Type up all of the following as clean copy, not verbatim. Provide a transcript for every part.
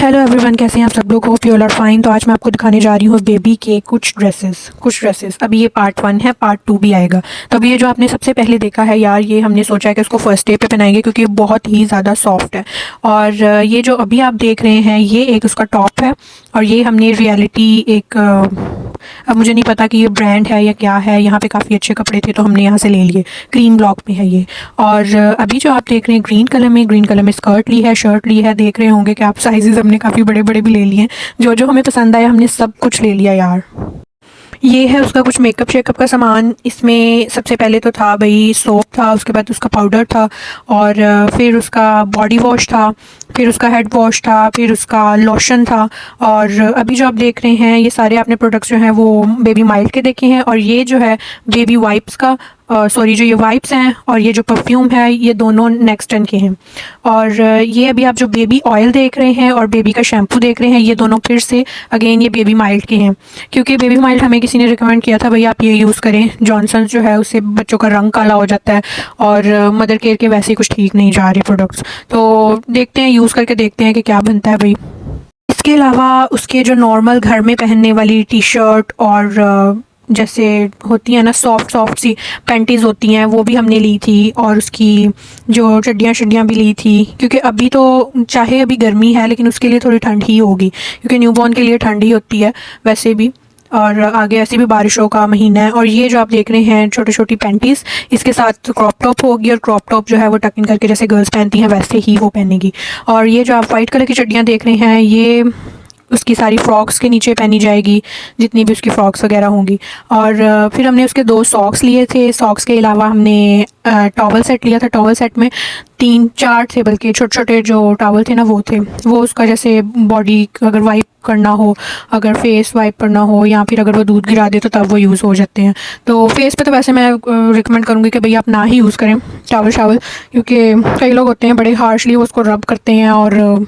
Hello everyone, कैसे हैं आप सब लोग? Hope you all are fine. तो आज मैं आपको दिखाने जा रही हूँ बेबी के कुछ ड्रेसेस। अभी ये पार्ट 1 है, पार्ट 2 भी आएगा। तो अभी ये जो आपने सबसे पहले देखा है यार, ये हमने सोचा है कि उसको फर्स्ट डे पे पहनाएंगे क्योंकि ये बहुत ही ज़्यादा सॉफ्ट है। और ये जो अभी आप देख रहे हैं ये एक उसका टॉप है। और ये हमने रियलिटी एक अब मुझे नहीं पता कि ये ब्रांड है या क्या है, यहाँ पे काफ़ी अच्छे कपड़े थे तो हमने यहाँ से ले लिए। क्रीम ब्लॉक में है ये। और अभी जो आप देख रहे हैं ग्रीन कलर में स्कर्ट ली है, शर्ट ली है। देख रहे होंगे कि आप साइजेस हमने काफ़ी बड़े बड़े भी ले लिए हैं। जो जो हमें पसंद आया हमने सब कुछ ले लिया यार। ये है उसका कुछ मेकअप शेकअप का सामान। इसमें सबसे पहले तो था भाई सोप था, उसके बाद उसका पाउडर था, और फिर उसका बॉडी वॉश था, फिर उसका हेड वॉश था, फिर उसका लोशन था। और अभी जो आप देख रहे हैं ये सारे आपने प्रोडक्ट्स जो हैं वो बेबी माइल्ड के देखे हैं। और ये जो है बेबी वाइप्स का सॉरी, जो ये वाइप्स हैं और ये जो परफ्यूम है ये दोनों नेक्स्टन के हैं। और ये अभी आप जो बेबी ऑयल देख रहे हैं और बेबी का शैम्पू देख रहे हैं ये दोनों फिर से अगेन ये बेबी माइल्ड के हैं। क्योंकि बेबी माइल्ड हमें किसी ने रिकमेंड किया था भाई आप ये यूज़ करें, जॉनसन जो है उससे बच्चों का रंग काला हो जाता है, और मदर केयर के वैसे ही कुछ ठीक नहीं जा रहे प्रोडक्ट्स। तो देखते हैं, यूज़ करके देखते हैं कि क्या बनता है भाई। इसके अलावा उसके जो नॉर्मल घर में पहनने वाली टी शर्ट और जैसे होती है ना सॉफ्ट सॉफ्ट सी पैंटीज़ होती हैं वो भी हमने ली थी। और उसकी जो चड्डियाँ भी ली थी, क्योंकि अभी तो चाहे अभी गर्मी है लेकिन उसके लिए थोड़ी ठंड ही होगी, क्योंकि न्यूबॉर्न के लिए ठंड ही होती है वैसे भी। और आगे ऐसे भी बारिशों का महीना है। और ये जो आप देख रहे हैं छोटी छोटी पैंटीज़, इसके साथ क्रॉप टॉप होगी, और क्रॉप टॉप जो है वो टक इन करके जैसे गर्ल्स पहनती हैं वैसे ही वो पहनेगी। और ये जो आप वाइट कलर की चड्डियाँ देख रहे हैं ये उसकी सारी फ्रॉक्स के नीचे पहनी जाएगी, जितनी भी उसकी फ्रॉक्स वगैरह होंगी। और फिर हमने उसके 2 सॉक्स लिए थे। सॉक्स के अलावा हमने टॉवल सेट लिया था। टॉवल सेट में 3-4 थे, बल्कि छोटे छोटे जो टॉवल थे ना वो थे। वो उसका जैसे बॉडी अगर वाइप करना हो, अगर फेस वाइप करना हो, या फिर अगर वो दूध गिरा दे तो तब वो यूज़ हो जाते हैं। तो फेस पे तो वैसे मैं रिकमेंड करूँगी कि भाई आप ना ही यूज़ करें टॉवल शावल, क्योंकि कई लोग होते हैं बड़े हार्शली उसको रब करते हैं और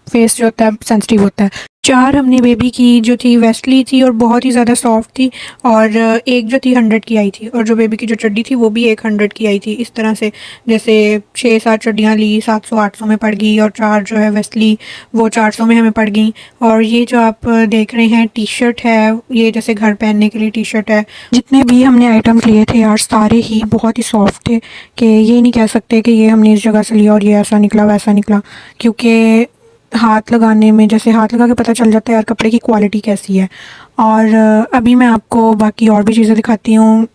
फेस जो होता है सेंसिटिव होता है। 4 हमने बेबी की जो थी वेस्ट ली थी और बहुत ही ज़्यादा सॉफ्ट थी। और एक जो थी 100 की आई थी, और जो बेबी की जो चड्डी थी वो भी एक 100 की आई थी। इस तरह से जैसे 6-7 चड्डियाँ ली 700-800 में पड़ गई, और 4 जो है वेस्ट ली वो 400 में हमें पड़ गई। और ये जो आप देख रहे हैं टी शर्ट है, ये जैसे घर पहनने के लिए टी शर्ट है। जितने भी हमने आइटम्स लिए थे यार सारे ही बहुत ही सॉफ्ट थे, कि ये नहीं कह सकते कि ये हमने इस जगह से लिया और ये ऐसा निकला वैसा निकला। क्योंकि हाथ लगाने में जैसे हाथ लगा के पता चल जाता है यार कपड़े की क्वालिटी कैसी है। और अभी मैं आपको बाकी और भी चीज़ें दिखाती हूँ।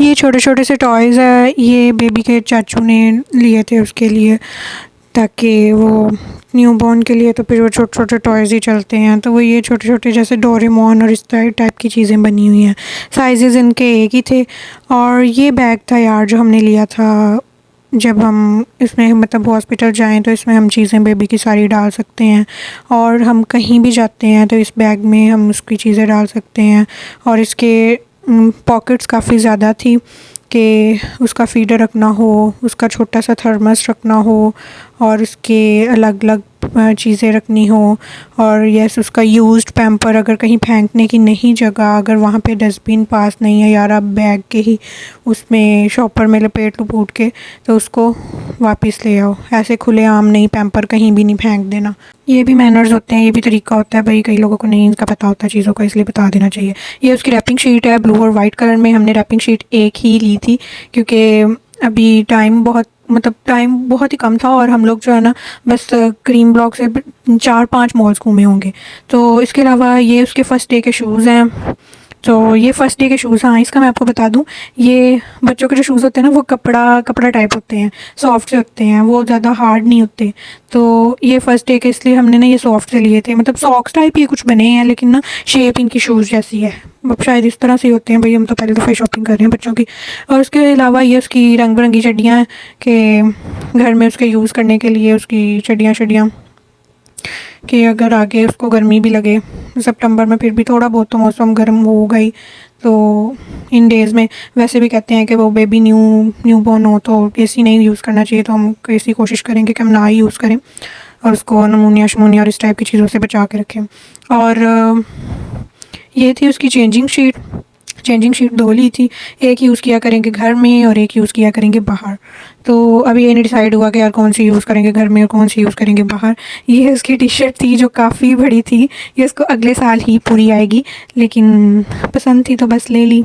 ये छोटे छोटे से टॉयज़ है, ये बेबी के चाचू ने लिए थे उसके लिए, ताकि वो न्यूबॉर्न के लिए तो फिर वो छोटे छोटे टॉयज़ ही चलते हैं। तो वो ये छोटे छोटे जैसे डोरेमोन और इस टाइप की चीज़ें बनी हुई हैं। साइजेस इनके एक ही थे। और ये बैग था यार जो हमने लिया था, जब हम इसमें मतलब हॉस्पिटल जाएं तो इसमें हम चीज़ें बेबी की सारी डाल सकते हैं, और हम कहीं भी जाते हैं तो इस बैग में हम उसकी चीज़ें डाल सकते हैं। और इसके पॉकेट्स काफ़ी ज़्यादा थी कि उसका फीडर रखना हो, उसका छोटा सा थर्मस रखना हो, और उसके अलग अलग चीज़ें रखनी हो। और यस उसका यूज्ड पैम्पर अगर कहीं फेंकने की नहीं जगह, अगर वहाँ पे डस्टबिन पास नहीं है यार, आप बैग के ही उसमें शॉपर में लपेट लूट के तो उसको वापस ले आओ। ऐसे खुलेआम नहीं पैम्पर कहीं भी नहीं फेंक देना। ये भी मैनर्स होते हैं, ये भी तरीका होता है भाई, कई लोगों को नहीं इनका पता होता चीज़ों का, इसलिए बता देना चाहिए। ये उसकी रैपिंग शीट है ब्लू और वाइट कलर में। हमने रैपिंग शीट एक ही ली थी क्योंकि अभी टाइम बहुत ही कम था, और हम लोग जो है ना बस क्रीम ब्लॉक से 4-5 मॉल्स घूमे होंगे। तो इसके अलावा ये उसके फ़र्स्ट डे के शूज़ हैं। तो ये फ़र्स्ट डे के शूज़, हाँ इसका मैं आपको बता दूं, ये बच्चों के जो शूज़ होते हैं ना वो कपड़ा टाइप होते हैं, सॉफ्ट से होते हैं, वो ज़्यादा हार्ड नहीं होते। तो ये फ़र्स्ट डे के इसलिए हमने ना ये सॉफ्ट से लिए थे, मतलब सॉक्स टाइप ये कुछ बने हैं लेकिन ना शेप इनकी शूज़ जैसी है। अब शायद इस तरह से होते हैं भाई, हम तो पहले दफ़ा शॉपिंग कर रहे हैं बच्चों की। और उसके अलावा ये उसकी रंग बिरंगी चड्डियाँ हैं कि घर में उसके यूज़ करने के लिए उसकी चड्डियाँ कि अगर आगे उसको गर्मी भी लगे सितंबर में, फिर भी थोड़ा बहुत तो मौसम गर्म हो गई तो इन डेज़ में वैसे भी कहते हैं कि वो बेबी न्यूबॉर्न हो तो एसी नहीं यूज़ करना चाहिए, तो हम ऐसी कोशिश करेंगे कि हम ना ही यूज़ करें और उसको नमूनिया शमूनिया और इस टाइप की चीज़ों से बचा के रखें। और ये थी उसकी चेंजिंग शीट। चेंजिंग शीट 2 ली थी, एक यूज़ किया करेंगे घर में और एक यूज़ किया करेंगे बाहर। तो अभी ये नहीं डिसाइड हुआ कि यार कौन सी यूज़ करेंगे घर में और कौन सी यूज़ करेंगे बाहर। ये उसकी टी शर्ट थी जो काफ़ी बड़ी थी, ये उसको अगले साल ही पूरी आएगी, लेकिन पसंद थी तो बस ले ली।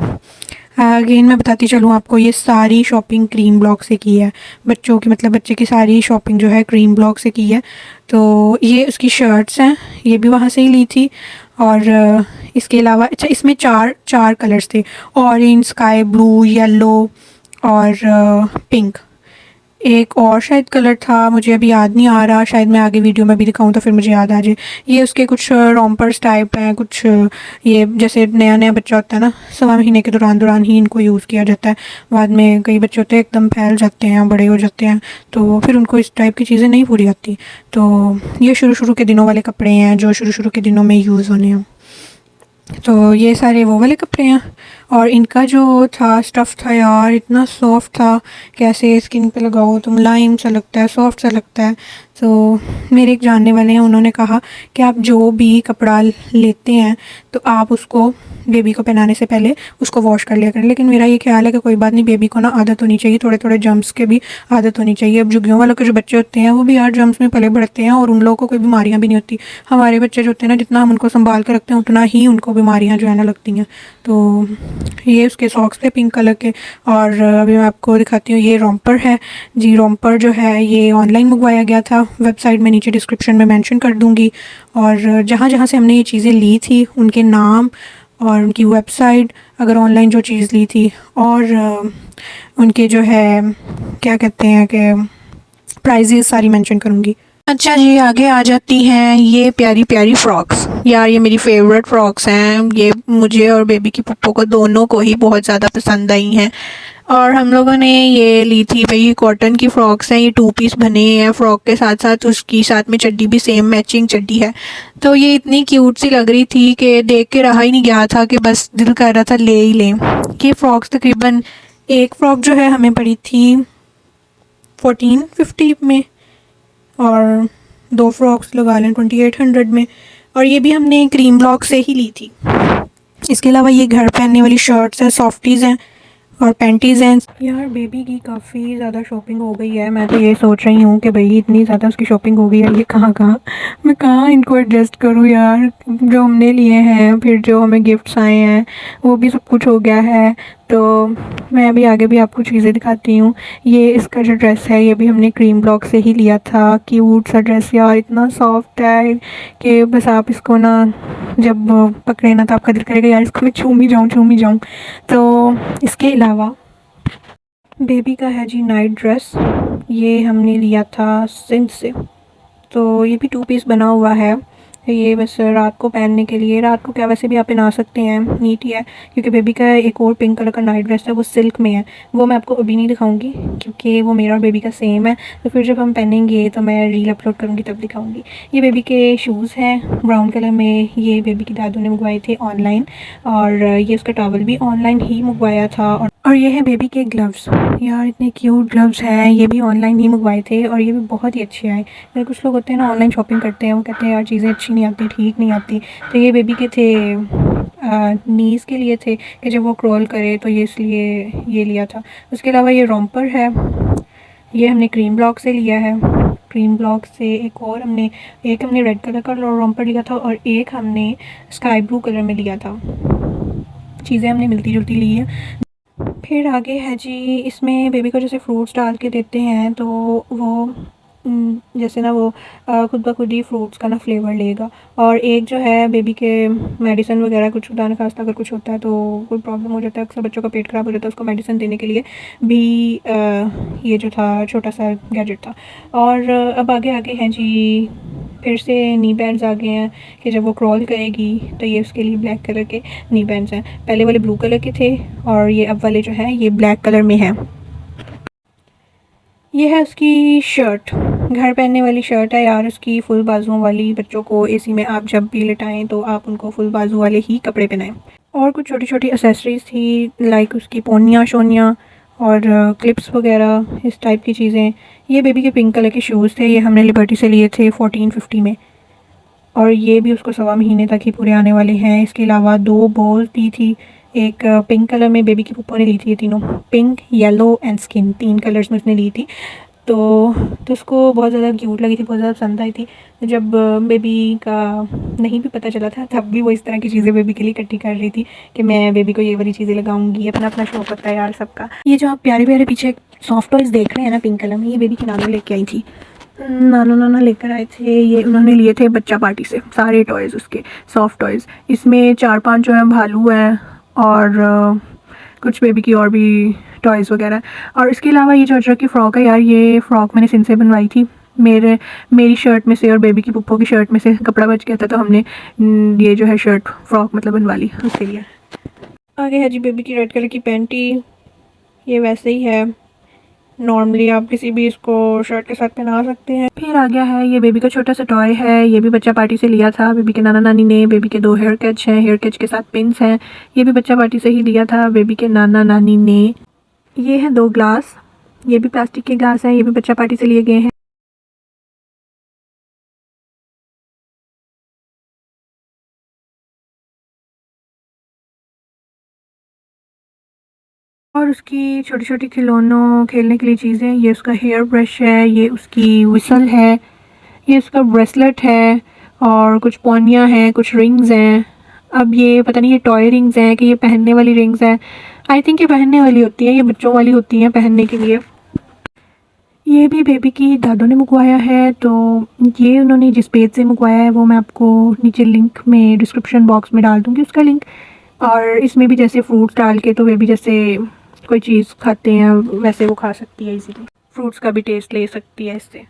अगेन मैं बताती चलूँ आपको, ये सारी शॉपिंग क्रीम ब्लॉक से की है बच्चों की, मतलब बच्चे की सारी शॉपिंग जो है क्रीम ब्लॉक से की है। तो ये उसकी शर्ट्स हैं, ये भी वहाँ से ही ली थी। और इसके अलावा अच्छा इसमें चार कलर्स थे, ऑरेंज, स्काई ब्लू, येलो और पिंक। एक और शायद कलर था, मुझे अभी याद नहीं आ रहा, शायद मैं आगे वीडियो में भी दिखाऊं तो फिर मुझे याद आ जाए। ये उसके कुछ रोम्पर्स टाइप हैं, कुछ ये जैसे नया नया बच्चा होता है ना, 1.25 महीने के दौरान ही इनको यूज़ किया जाता है। बाद में कई बच्चे होते हैं एकदम फैल जाते हैं, बड़े हो जाते हैं, तो फिर उनको इस टाइप की चीज़ें नहीं पूरी आती। तो ये शुरू के दिनों वाले कपड़े हैं जो शुरू के दिनों में यूज़ होने हैं। तो ये सारे वो वाले कपड़े हैं। और इनका जो था स्टफ़ था यार, इतना सॉफ्ट था, कैसे स्किन पे लगाओ तो मुलायम सा लगता है, सॉफ्ट सा लगता है। तो मेरे एक जानने वाले हैं, उन्होंने कहा कि आप जो भी कपड़ा लेते हैं तो आप उसको बेबी को पहनाने से पहले उसको वॉश कर लिया करें। लेकिन मेरा ये ख्याल है कि कोई बात नहीं, बेबी को ना आदत होनी चाहिए, थोड़े थोड़े जर्म्स के भी आदत होनी चाहिए। अब झुग्गियों वालों के जो बच्चे होते हैं वो भी यार जर्म्स में पले बढ़ते हैं और उन लोगों को कोई बीमारियां भी नहीं होती। हमारे बच्चे जो होते हैं ना, जितना हम उनको संभाल कर रखते हैं उतना ही उनको बीमारियां जो है ना लगती हैं। तो ये उसके सॉक्स थे पिंक कलर के। और अभी मैं आपको दिखाती हूँ, ये रोम्पर है जी। रोम्पर जो है ये ऑनलाइन मंगवाया गया था, वेबसाइट में नीचे डिस्क्रिप्शन में मेंशन कर दूँगी। और जहाँ जहाँ से हमने ये चीज़ें ली थी उनके नाम और उनकी वेबसाइट, अगर ऑनलाइन जो चीज़ ली थी, और उनके जो है क्या कहते हैं कि प्राइजेस सारी मेंशन करूँगी। अच्छा जी, आगे आ जाती हैं ये प्यारी प्यारी फ़्रॉक्स। यार ये मेरी फेवरेट फ़्रॉक्स हैं, ये मुझे और बेबी की पप्पो को दोनों को ही बहुत ज़्यादा पसंद आई हैं। और हम लोगों ने ये ली थी भाई, कॉटन की फ़्रॉक्स हैं, ये 2 पीस बने हैं फ्रॉक के साथ साथ, उसकी साथ में चड्डी भी सेम मैचिंग चड्डी है। तो ये इतनी क्यूट सी लग रही थी कि देख के रहा ही नहीं गया था, कि बस दिल कर रहा था ले ही लें। ये फ़्रॉक्स तकरीबन, एक फ़्रॉक जो है हमें पड़ी थी 1450 में, और 2 फ्रॉक्स लगा लें 2800 में। और ये भी हमने क्रीम ब्लॉक से ही ली थी। इसके अलावा ये घर पहनने वाली शर्ट्स हैं, सॉफ्टीज़ हैं और पैंटीज़ हैं। यार बेबी की काफ़ी ज़्यादा शॉपिंग हो गई है, मैं तो ये सोच रही हूँ कि भाई इतनी ज़्यादा उसकी शॉपिंग हो गई है, ये मैं कहाँ इनको एडजस्ट करूँ यार। जो हमने लिए हैं, फिर जो हमें गिफ्ट्स आए हैं, वो भी सब कुछ हो गया है। तो मैं अभी आगे भी आपको चीज़ें दिखाती हूँ। ये इसका जो ड्रेस है ये भी हमने क्रीम ब्लॉक से ही लिया था, क्यूट सा ड्रेस यार, इतना सॉफ्ट है कि बस आप इसको ना जब पकड़े ना तो आपका दिल करेगा यार इसको मैं चूम ही जाऊँ। तो इसके अलावा बेबी का है जी नाइट ड्रेस, ये हमने लिया था सिंध से। तो ये भी 2 पीस बना हुआ है, ये बस रात को पहनने के लिए, रात को क्या वैसे भी आप पहना सकते हैं, नीट ही है। क्योंकि बेबी का एक और पिंक कलर का नाइट ड्रेस है, वो सिल्क में है, वो मैं आपको अभी नहीं दिखाऊंगी क्योंकि वो मेरा और बेबी का सेम है। तो फिर जब हम पहनेंगे तो मैं रील अपलोड करूँगी तब दिखाऊंगी। ये बेबी के शूज़ हैं ब्राउन कलर में, ये बेबी की दादू ने मंगवाए थे ऑनलाइन, और ये उसका टॉवल भी ऑनलाइन ही मंगवाया था। और ये है बेबी के ग्लव्स, यार इतने क्यूट ग्लव्स हैं, ये भी ऑनलाइन ही मंगवाए थे और ये भी बहुत ही अच्छे आए। जैसे कुछ लोग होते हैं ना ऑनलाइन शॉपिंग करते हैं, वो कहते हैं यार चीज़ें अच्छी नहीं आती, ठीक नहीं आती। तो ये बेबी के थे, नीज़ के लिए थे कि जब वो क्रॉल करे, तो ये इसलिए ये लिया था। उसके अलावा ये रोम्पर है, ये हमने क्रीम ब्लॉक से लिया है। क्रीम ब्लॉक से एक हमने रेड कलर का रोम्पर लिया था और एक हमने स्काई ब्लू कलर में लिया था। चीज़ें हमने मिलती जुलती ली है। फिर आगे है जी, इसमें बेबी को जैसे फ्रूट्स डाल के देते हैं तो वो जैसे ना वो खुद ब खुद ही फ्रूट्स का ना फ्लेवर लेगा। और एक जो है बेबी के मेडिसिन वगैरह, कुछ खुदा न खास्ता अगर कुछ होता है तो कोई प्रॉब्लम हो जाता है, अक्सर बच्चों का पेट ख़राब हो जाता है, उसको मेडिसिन देने के लिए भी ये जो था छोटा सा गैजेट था। और अब आगे हैं जी, फिर से नी बैंड्स आ गए हैं कि जब वो क्रॉल करेगी तो ये उसके लिए ब्लैक कलर के नी बैंड्स हैं। पहले वाले ब्लू कलर के थे और ये अब वाले जो है ये ब्लैक कलर में है। ये है उसकी शर्ट, घर पहनने वाली शर्ट है यार, उसकी फुल बाजुओं वाली। बच्चों को एसी में आप जब भी लिटाएं तो आप उनको फुल बाजू वाले ही कपड़े पहनाएं। और कुछ छोटी छोटी एसेसरीज़ थी, लाइक उसकी पोनियाँ शोनियाँ और क्लिप्स वगैरह, इस टाइप की चीज़ें। ये बेबी के पिंक कलर के शूज़ थे, ये हमने लिबर्टी से लिए थे 1450 में, और ये भी उसको 1.25 महीने तक ही पूरे आने वाले हैं। इसके अलावा 2 बॉल्स दी थी एक पिंक कलर में बेबी की पुप्पो ने ली थी, ये तीनों pink, yellow and skin, 3 colours में उसने ली थी। तो उसको बहुत ज़्यादा क्यूट लगी थी, बहुत ज़्यादा पसंद आई थी। जब बेबी का नहीं भी पता चला था तब भी वो इस तरह की चीज़ें बेबी के लिए इकट्ठी कर रही थी कि मैं बेबी को ये वाली चीज़ें लगाऊंगी। अपना अपना शौक होता है यार सबका। ये जो आप प्यारे प्यारे पीछे सॉफ्ट टॉयज़ देख रहे हैं ना पिंक कलर में, ये बेबी की नाना लेके आई थी। नाना लेकर आए थे, ये उन्होंने लिए थे बच्चा पार्टी से सारे टॉयज़, उसके सॉफ्ट टॉयज़। इसमें 4-5 जो है भालू हैं और कुछ बेबी की और भी टॉयज़ वगैरह। और इसके अलावा ये जो अजरक की फ़्रॉक है यार, ये फ़्रॉक मैंने सिन से बनवाई थी। मेरी शर्ट में से और बेबी की पुप्पो की शर्ट में से कपड़ा बच गया था, तो हमने ये जो है शर्ट फ्रॉक मतलब बनवा ली उसके लिए। आगे है जी बेबी की रेड कलर की पैंटी। ये वैसे ही है, नॉर्मली आप किसी भी इसको शर्ट के साथ पहना सकते हैं। फिर आ गया है ये बेबी का छोटा सा टॉय है, ये भी बच्चा पार्टी से लिया था बेबी के नाना नानी ने। बेबी के 2 हेयर कैच हैं, हेयर कैच के साथ पिंस हैं। ये भी बच्चा पार्टी से ही लिया था बेबी के नाना नानी ने। ये हैं 2 ग्लास, ये भी प्लास्टिक के ग्लास हैं, ये भी बच्चा पार्टी से लिए गए हैं। और उसकी छोटी छोटी खिलौनों खेलने के लिए चीज़ें, ये उसका हेयर ब्रश है, ये उसकी विसल है, ये उसका ब्रेसलेट है और कुछ पौनियाँ हैं, कुछ रिंग्स हैं। अब ये पता नहीं ये टॉय रिंग्स हैं कि ये पहनने वाली रिंग्स हैं। आई थिंक ये पहनने वाली होती है, ये बच्चों वाली होती हैं पहनने के लिए। ये भी बेबी की दादों ने मंगवाया है, तो ये उन्होंने जिस पेज से मंगवाया है वो मैं आपको नीचे लिंक में डिस्क्रिप्शन बॉक्स में डाल दूँगी उसका लिंक। और इसमें भी जैसे फ्रूट्स डाल के, तो बेबी जैसे कोई चीज़ खाते हैं वैसे वो खा सकती है इजीली, फ्रूट्स का भी टेस्ट ले सकती है इससे।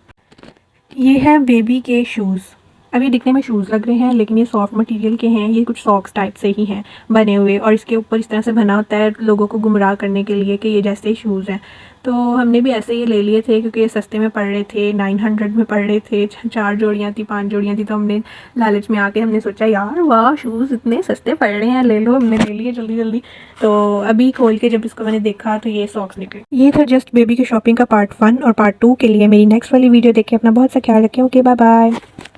ये है बेबी के शूज़। अभी दिखने में शूज़ लग रहे हैं लेकिन ये सॉफ्ट मटेरियल के हैं, ये कुछ सॉक्स टाइप से ही हैं बने हुए, और इसके ऊपर इस तरह से बना होता है लोगों को गुमराह करने के लिए कि ये जैसे ही शूज़ हैं। तो हमने भी ऐसे ही ले लिए थे क्योंकि ये सस्ते में पड़ रहे थे, 900 में पड़ रहे थे। 4 जोड़ियाँ थी, 5 जोड़ियाँ थी, तो हमने लालच में आके हमने सोचा यार वाह शूज़ इतने सस्ते पड़ रहे हैं, ले लो। हमने ले लिए जल्दी जल्दी। तो अभी खोल के जब इसको मैंने देखा तो ये सॉक्स निकले। ये था जस्ट बेबी की शॉपिंग का पार्ट 1, और पार्ट 2 के लिए मेरी नेक्स्ट वाली वीडियो देखें। अपना बहुत सा ख्याल रखें। Okay bye bye.